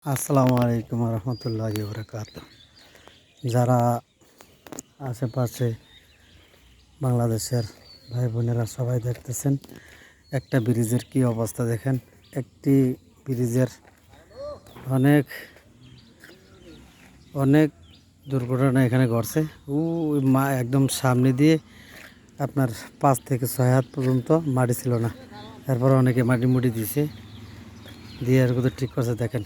আসসালামু আলাইকুম রহমতুল্লাহি বারাকাতুহু। যারা আশেপাশে বাংলাদেশের ভাই বোনেরা সবাই দেখতেছেন একটা ব্রিজের কি অবস্থা দেখেন। একটি ব্রিজের অনেক অনেক দুর্ঘটনা এখানে ঘটছে। একদম সামনে দিয়ে আপনার 5 থেকে 6 হাত পর্যন্ত মাটি ছিল না, এরপর অনেকে মাটি মুটি দিছে দিয়ে এর কথা ঠিক করছে। দেখেন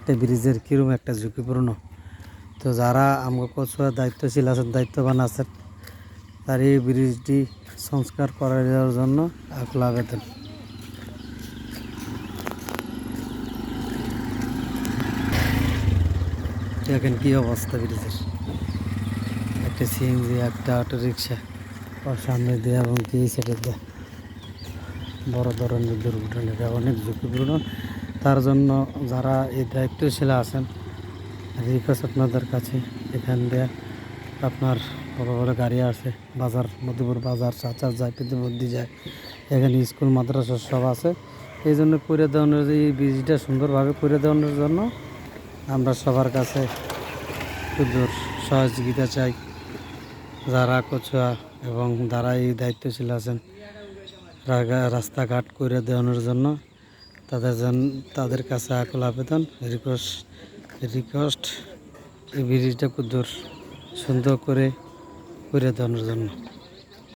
একটা ব্রিজের কীরকম একটা ঝুঁকিপূর্ণ। তো যারা আমাকে কচুয়ার দায়িত্বশীল আছেন, দায়িত্ববান আছেন, তার এই ব্রিজটি সংস্কার করে দেওয়ার জন্য আকুল আবেদন। দেখেন কি অবস্থা ব্রিজের। একটা সিএনজি, একটা অটো রিক্সা ওর সামনে দিয়ে এবং কি সেটা দেয় বড় ধরনের দুর্ঘটনা, এটা অনেক ঝুঁকিপূর্ণ। তার জন্য যারা এই দায়িত্বশীল আছেন, রিকোয়েস্ট আপনাদের কাছে, এখান দিয়ে আপনার বড় বড় গাড়ি আছে, বাজার মধুপুর বাজার চাচার যায়, প্রতিবন্ধী যায়, এখানে স্কুল মাদ্রাসা সব আছে। এই জন্য করে দেওয়ানোর, এই ব্রিজটা সুন্দরভাবে করে দেওয়ানোর জন্য আমরা সবার কাছে সুন্দর সহযোগিতা চাই। যারা কচুয়া এবং যারা এই দায়িত্বশীল আছেন রাস্তাঘাট করে দেওয়ানোর জন্য তাদের কাছে আকুল আবেদন, রিকোয়েস্ট এই ব্রিজটা সুন্দর করে দেওয়ানোর জন্য।